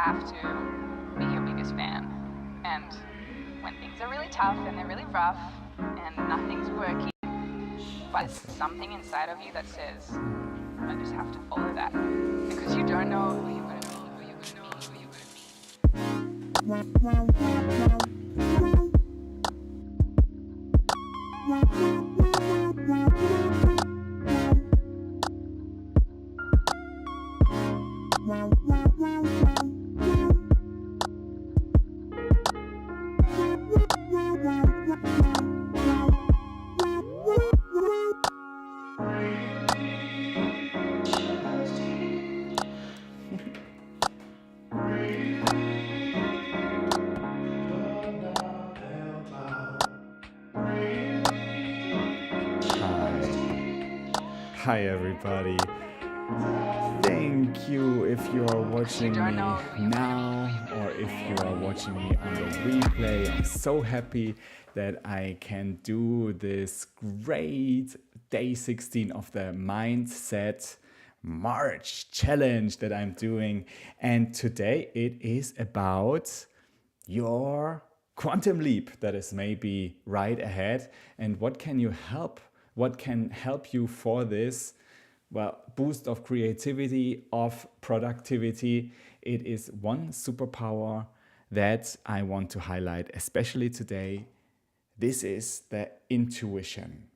have to be your biggest fan. And when things are really tough and they're really rough and nothing's working, but something inside of you that says, I just have to follow that. Because you don't know who you're going to be, who you're going to be, who you're going Hi everybody. Thank you if you are watching me now or if you are watching me on the replay. I'm so happy that I can do this great day 16 of the Mindset March challenge that I'm doing. And today it is about your quantum leap that is maybe right ahead, and what can help you for this boost of creativity, of productivity. It is one superpower that I want to highlight especially today. This is the intuition,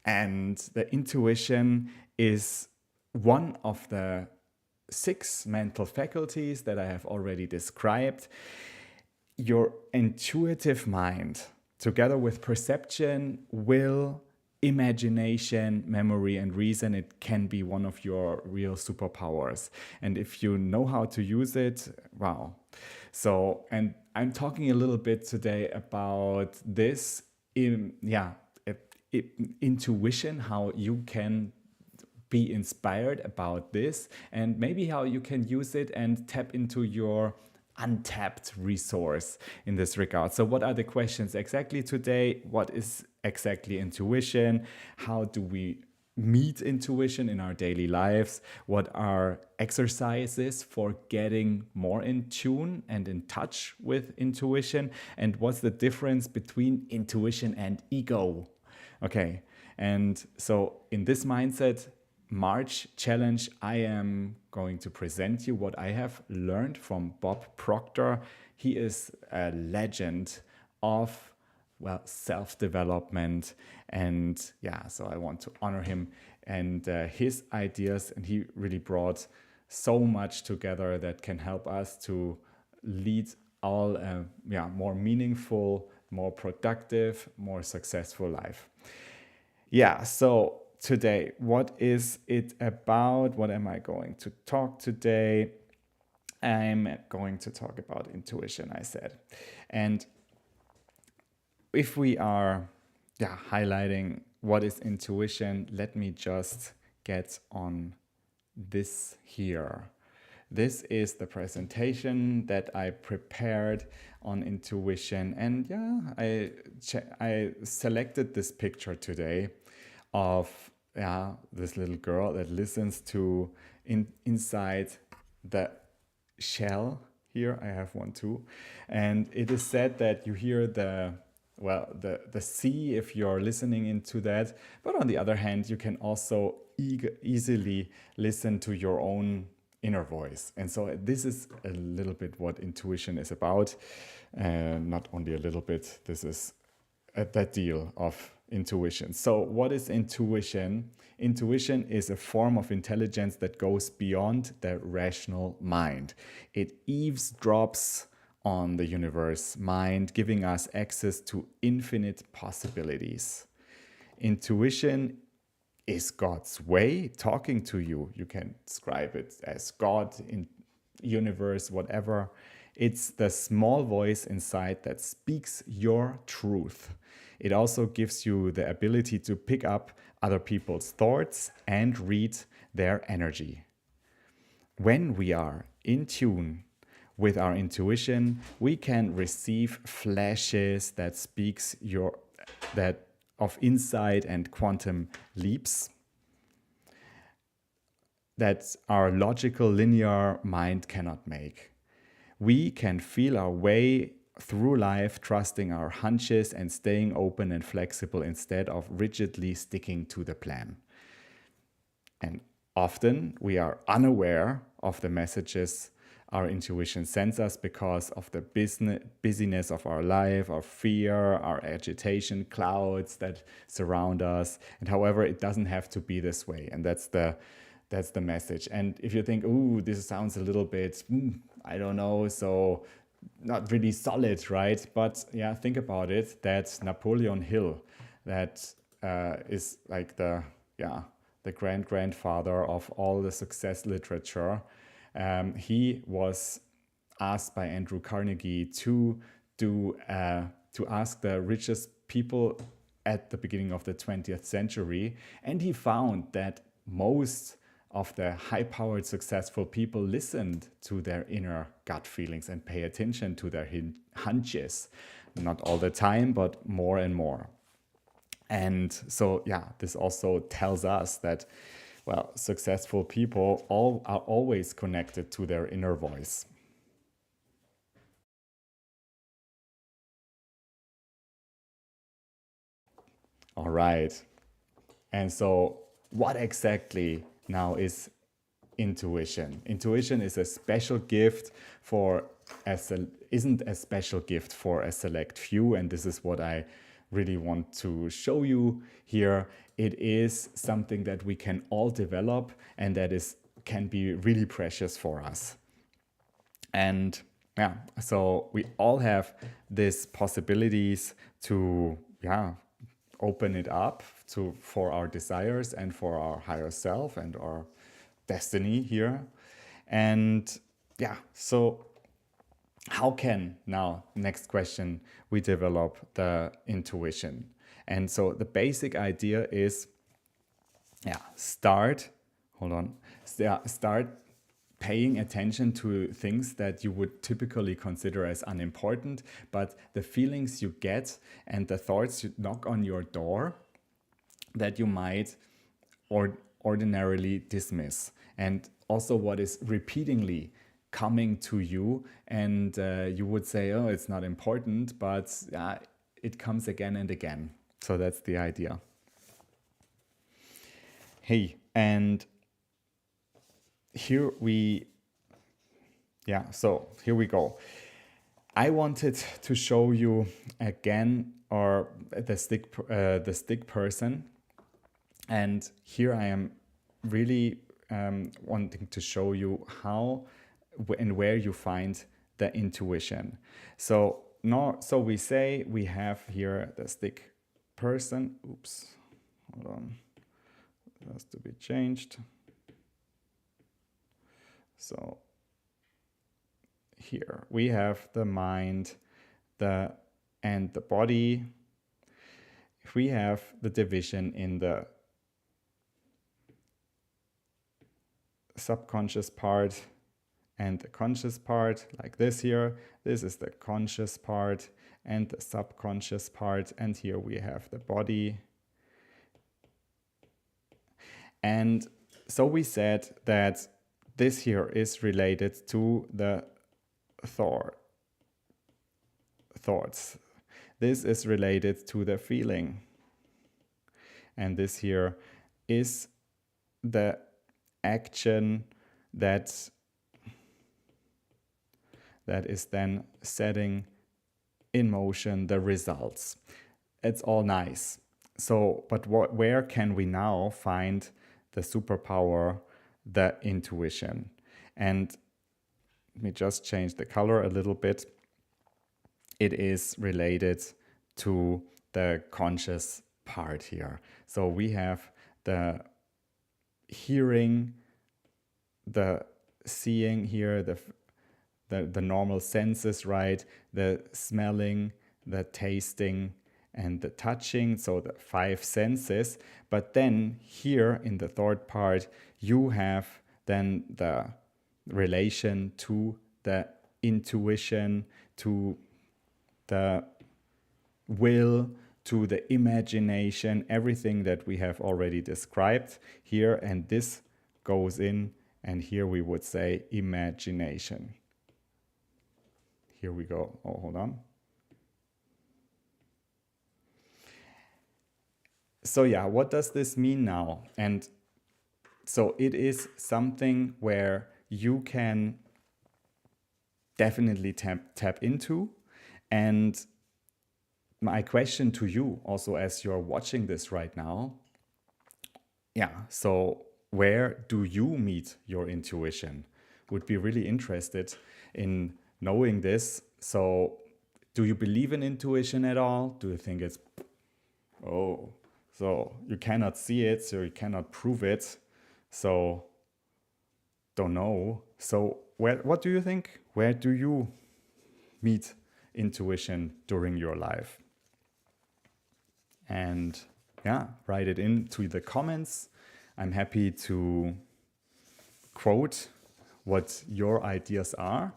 and the intuition is one of the 6 mental faculties that I have already described. Your intuitive mind, together with perception, will, imagination, memory, and reason, it can be one of your real superpowers. And if you know how to use it, wow. So, and I'm talking a little bit today about this, intuition, how you can be inspired about this, and maybe how you can use it and tap into your untapped resource in this regard. So what are the questions exactly today? What is exactly intuition? How do we meet intuition in our daily lives? What are exercises for getting more in tune and in touch with intuition? And what's the difference between intuition and ego? Okay, and so in this Mindset March challenge, I am going to present you what I have learned from Bob Proctor. He is a legend of self-development, and so I want to honor him and his ideas, and he really brought so much together that can help us to lead all more meaningful, more productive, more successful life. So today, what is it about? What am I going to talk today? I'm going to talk about intuition, I said. And if we are highlighting what is intuition, let me just get on this here. This is the presentation that I prepared on intuition. And I selected this picture today of this little girl that listens to inside the shell. Here I have one too, and it is said that you hear the sea if you're listening into that, but on the other hand you can also easily listen to your own inner voice. And so this is a little bit what intuition is about, not only a little bit. This is that deal of intuition. So what is intuition? Intuition is a form of intelligence that goes beyond the rational mind. It eavesdrops on the universe mind, giving us access to infinite possibilities. Intuition is God's way talking to you. You can describe it as God, in universe, whatever. It's the small voice inside that speaks your truth. It also gives you the ability to pick up other people's thoughts and read their energy. When we are in tune with our intuition, we can receive flashes that speaks of insight and quantum leaps that our logical linear mind cannot make. we can feel our way through life, trusting our hunches and staying open and flexible instead of rigidly sticking to the plan. And often we are unaware of the messages our intuition sends us because of the busyness of our life, our fear, our agitation, clouds that surround us. And however, it doesn't have to be this way. And that's the message. And if you think, ooh, this sounds a little bit, I don't know, so not really solid, right? But yeah, think about it. That Napoleon Hill, that is like the grandfather of all the success literature. He was asked by Andrew Carnegie to ask the richest people at the beginning of the 20th century, and he found that most of the high-powered successful people listened to their inner gut feelings and pay attention to their hunches. Not all the time, but more and more. And so, yeah, this also tells us that, well, successful people are always connected to their inner voice. All right. And so what exactly now is intuition? Intuition is a special gift isn't a special gift for a select few, and this is what I really want to show you here. It is something that we can all develop and that can be really precious for us. And yeah, so we all have these possibilities to open it up for our desires and for our higher self and our destiny here. And yeah, so how can now, next question, we develop the intuition? And so the basic idea is, start paying attention to things that you would typically consider as unimportant, but the feelings you get and the thoughts you knock on your door that you might ordinarily dismiss. And also what is repeatedly coming to you, and you would say, oh, it's not important, but it comes again and again. So that's the idea. Hey, and here we go. I wanted to show you again, or the stick person, and here I am really wanting to show you how and where you find the intuition. So we say we have here the stick person. Oops, hold on, it has to be changed. So here we have the mind, and the body. If we have the division in the subconscious part and the conscious part, like this here, this is the conscious part and the subconscious part, and here we have the body. And so we said that this here is related to the thoughts. This is related to the feeling. And this here is the action that is then setting in motion the results. It's all nice. So, but where can we now find the superpower, the intuition? And let me just change the color a little bit. It is related to the conscious part here. So we have the hearing, the seeing here, the normal senses, right? The smelling, the tasting, and the touching, so the 5 senses. But then here in the third part, you have then the relation to the intuition, to the will, to the imagination, everything that we have already described here. And this goes in, and here we would say imagination. here we go. Oh, hold on. So yeah, what does this mean now? And so it is something where you can definitely tap into. And my question to you also, as you're watching this right now, so where do you meet your intuition? Would be really interested in knowing this. So do you believe in intuition at all? Do you think it's, so you cannot see it, so you cannot prove it, so don't know. So what do you think? Where do you meet intuition during your life? And write it into the comments. I'm happy to quote what your ideas are,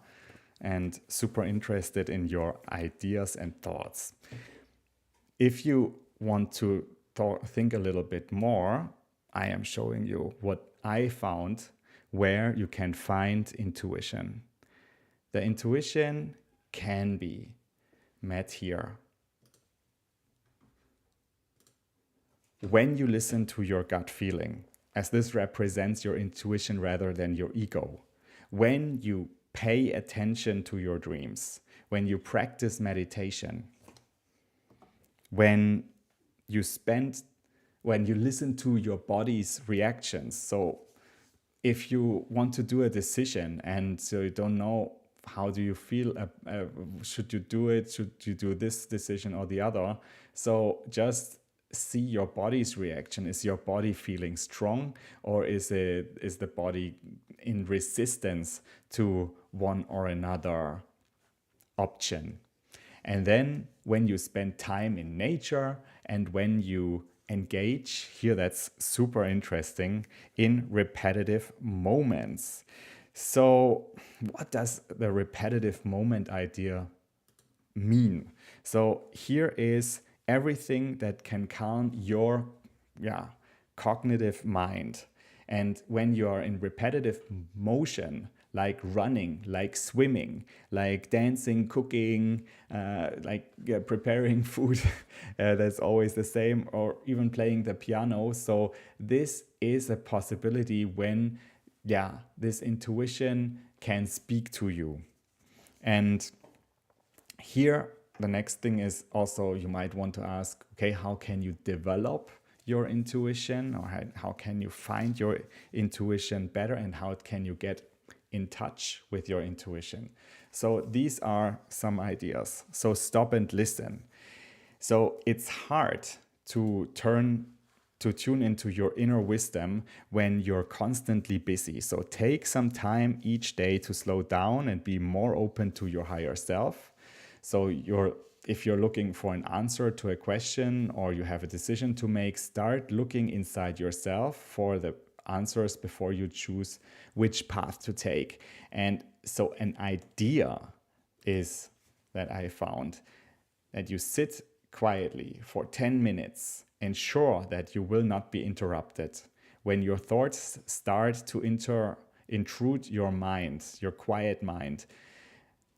and super interested in your ideas and thoughts. If you want to think a little bit more, I am showing you what I found where you can find intuition. The intuition can be met here. When you listen to your gut feeling, as this represents your intuition rather than your ego. When you pay attention to your dreams, when you practice meditation, when you listen to your body's reactions. So if you want to do a decision and so you don't know how do you feel, should you do it, should you do this decision or the other, so just see your body's reaction. Is your body feeling strong, or is the body in resistance to one or another option? And then when you spend time in nature and when you engage, here that's super interesting, in repetitive moments. So what does the repetitive moment idea mean? So here is everything that can calm your cognitive mind. And when you are in repetitive motion, like running, like swimming, like dancing, cooking, preparing food, that's always the same, or even playing the piano. So this is a possibility when, this intuition can speak to you. And here, the next thing is also, you might want to ask, okay, how can you develop your intuition, or how can you find your intuition better, and how can you get in touch with your intuition? So these are some ideas. So stop and listen. So it's hard to tune into your inner wisdom when you're constantly busy. So take some time each day to slow down and be more open to your higher self. So if you're looking for an answer to a question, or you have a decision to make, start looking inside yourself for the answers before you choose which path to take. And so an idea is that I found that you sit quietly for 10 minutes, ensure that you will not be interrupted. When your thoughts start to intrude your mind, your quiet mind,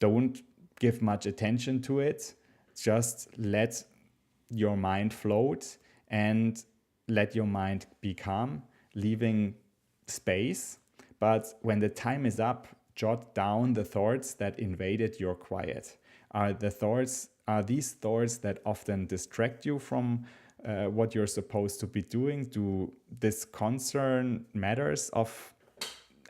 don't give much attention to it. Just let your mind float and let your mind be calm, leaving space. But when the time is up, jot down the thoughts that invaded your quiet. Are these thoughts that often distract you from what you're supposed to be doing? Do this concern matters of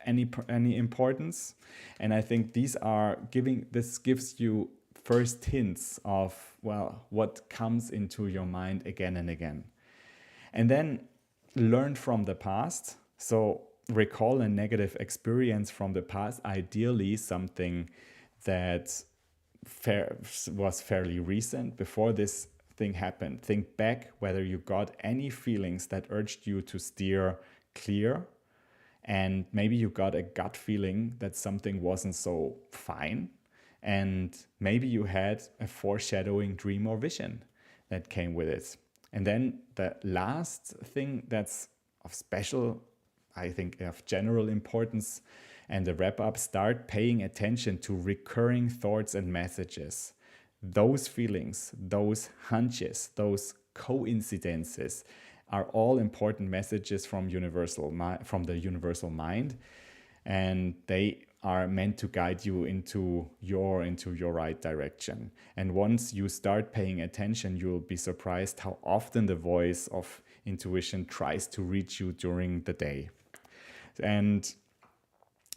any importance? And I think this gives you first hints of, what comes into your mind again and again. And then learn from the past. So recall a negative experience from the past, ideally something that was fairly recent, before this thing happened. Think back whether you got any feelings that urged you to steer clear. And maybe you got a gut feeling that something wasn't so fine. And maybe you had a foreshadowing dream or vision that came with it. And then the last thing that's of special, I think, of general importance, And the wrap up, start paying attention to recurring thoughts and messages. Those feelings, those hunches, those coincidences are all important messages from the universal mind, and they are meant to guide you into your right direction. And once you start paying attention, you'll be surprised how often the voice of intuition tries to reach you during the day. And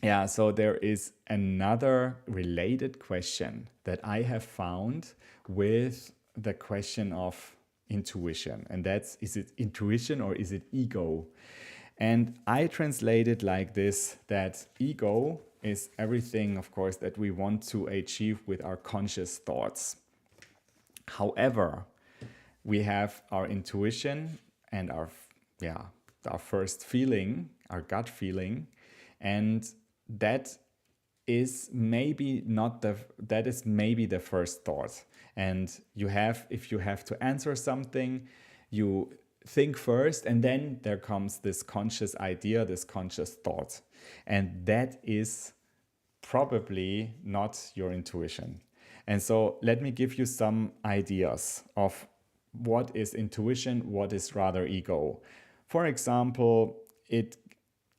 yeah, so there is another related question that I have found with the question of intuition, and that's, is it intuition or is it ego? And I translate it like this, that ego is everything, of course, that we want to achieve with our conscious thoughts. However, we have our intuition and our first feeling, our gut feeling, and that is maybe the first thought. And if you have to answer something, you think first, and then there comes this conscious idea, this conscious thought. And that is probably not your intuition. And so let me give you some ideas of what is intuition, what is rather ego. For example,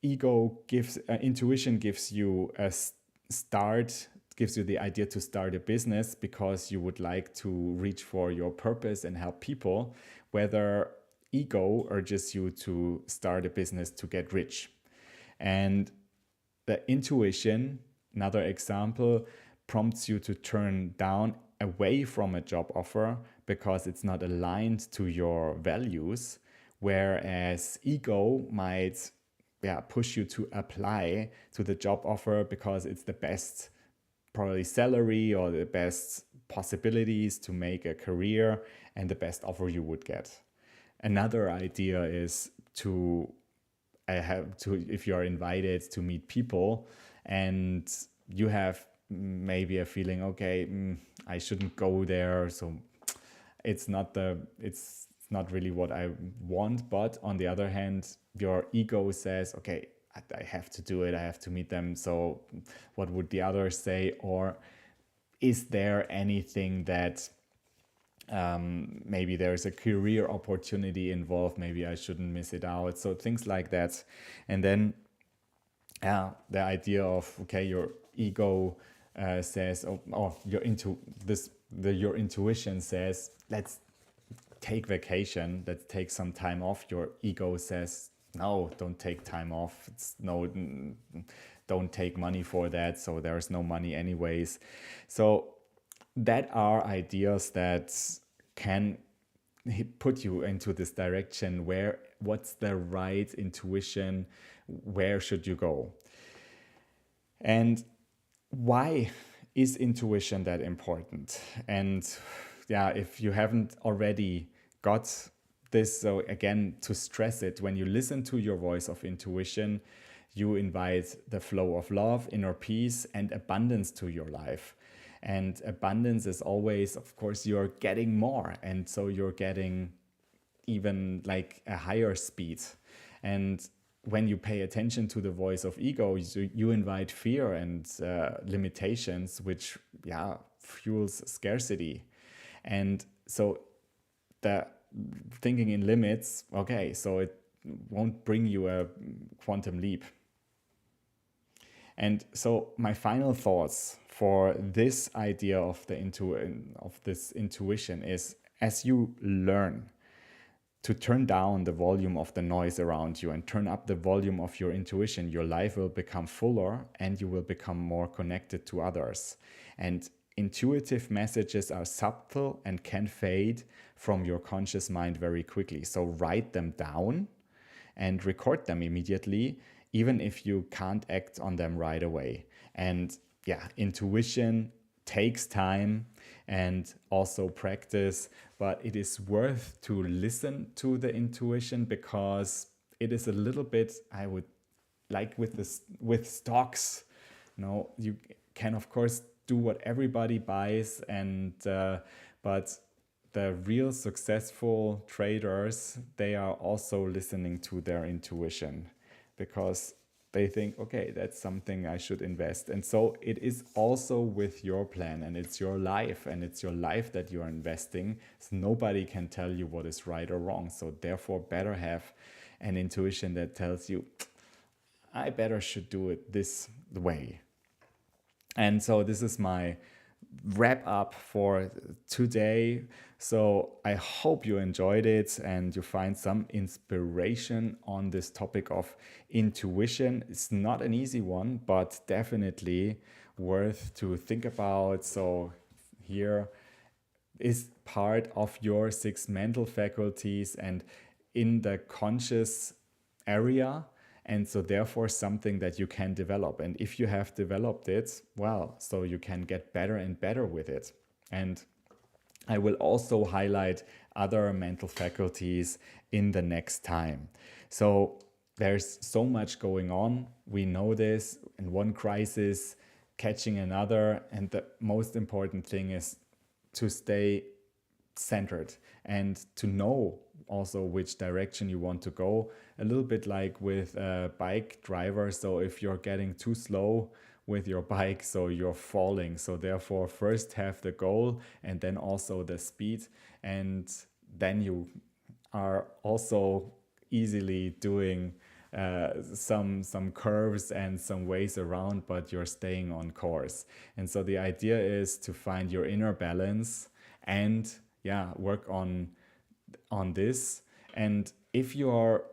intuition gives you a start, gives you the idea to start a business because you would like to reach for your purpose and help people, whether ego urges you to start a business to get rich. And the intuition, another example, prompts you to turn down away from a job offer because it's not aligned to your values, whereas ego might push you to apply to the job offer because it's the best probably salary or the best possibilities to make a career and the best offer you would get. Another idea is if you are invited to meet people and you have maybe a feeling, okay, I shouldn't go there, so it's not really what I want. But on the other hand, your ego says, okay, I have to do it, I have to meet them, so what would the others say? Or is there anything that maybe there's a career opportunity involved, maybe I shouldn't miss it out? So things like that. And then the idea of, okay, your ego says, your intuition says, let's take vacation, let's take some time off. Your ego says, no, don't take time off. Don't take money for that. So there's no money anyways. So that are ideas that can put you into this direction what's the right intuition, where should you go? And why is intuition that important? And if you haven't already got this, so again, to stress it, when you listen to your voice of intuition, you invite the flow of love, inner peace, and abundance to your life. And abundance is always, of course, you're getting more. And so you're getting even like a higher speed. And when you pay attention to the voice of ego, you invite fear and limitations, which fuels scarcity. And so the thinking in limits, okay, so it won't bring you a quantum leap. And so my final thoughts for this idea of this intuition is, as you learn to turn down the volume of the noise around you and turn up the volume of your intuition, your life will become fuller and you will become more connected to others. And intuitive messages are subtle and can fade from your conscious mind very quickly. So write them down and record them immediately, even if you can't act on them right away. And intuition takes time and also practice, but it is worth to listen to the intuition, because it is a little bit, I would like with stocks, you can of course do what everybody buys, and but the real successful traders, they are also listening to their intuition, because they think, okay, that's something I should invest. And so it is also with your plan, and it's your life, and it's your life that you are investing. So nobody can tell you what is right or wrong. So therefore, better have an intuition that tells you, I better should do it this way. And so this is my wrap up for today. So I hope you enjoyed it and you find some inspiration on this topic of intuition. It's not an easy one, but definitely worth to think about. So here is part of your 6 mental faculties and in the conscious area. And so therefore something that you can develop. And if you have developed it, well, so you can get better and better with it. And I will also highlight other mental faculties in the next time. So there's so much going on. We know this, in one crisis, catching another. And the most important thing is to stay centered and to know also which direction you want to go. A little bit like with a bike driver. So if you're getting too slow with your bike, so you're falling. So therefore first have the goal and then also the speed, and then you are also easily doing some curves and some ways around, but you're staying on course. And so the idea is to find your inner balance and work on this. And if you are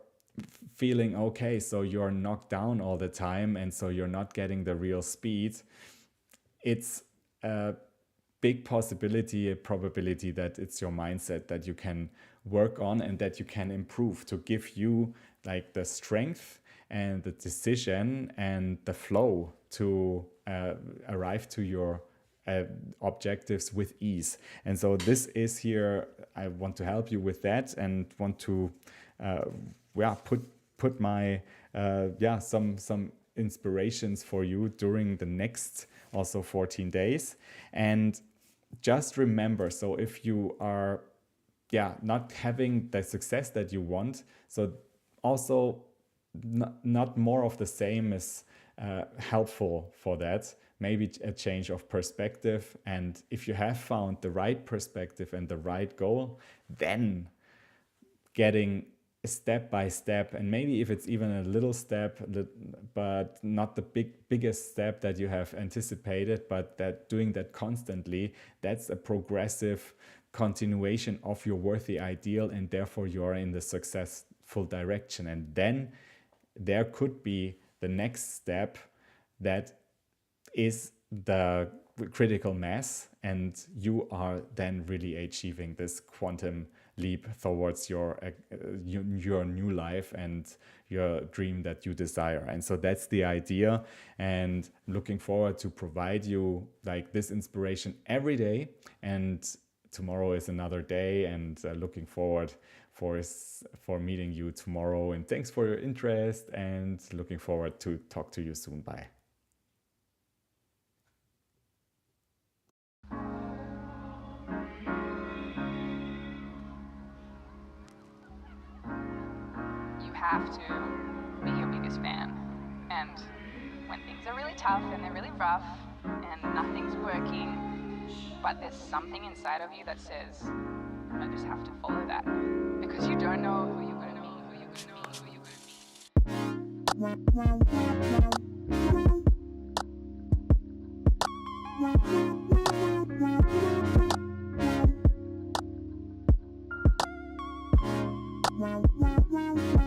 feeling okay, so you're knocked down all the time and so you're not getting the real speed, it's a big possibility, a probability that it's your mindset that you can work on and that you can improve to give you like the strength and the decision and the flow to arrive to your objectives with ease. And so this is here, I want to help you with that and want to put my some inspirations for you during the next also 14 days. And just remember, so if you are not having the success that you want, so also not more of the same is helpful for that. Maybe a change of perspective. And if you have found the right perspective and the right goal, then getting step by step, and maybe if it's even a little step, but not the biggest step that you have anticipated, but that doing that constantly, that's a progressive continuation of your worthy ideal, and therefore you are in the successful direction. And then there could be the next step that is the critical mass, and you are then really achieving this quantum leap towards your new life and your dream that you desire. And so that's the idea, and looking forward to provide you like this inspiration every day. And tomorrow is another day, and looking forward for meeting you tomorrow. And thanks for your interest, and looking forward to talk to you soon. Bye. Have to be your biggest fan. And when things are really tough and they're really rough and nothing's working, but there's something inside of you that says, I just have to follow that, because you don't know who you're going to be, who you're going to be.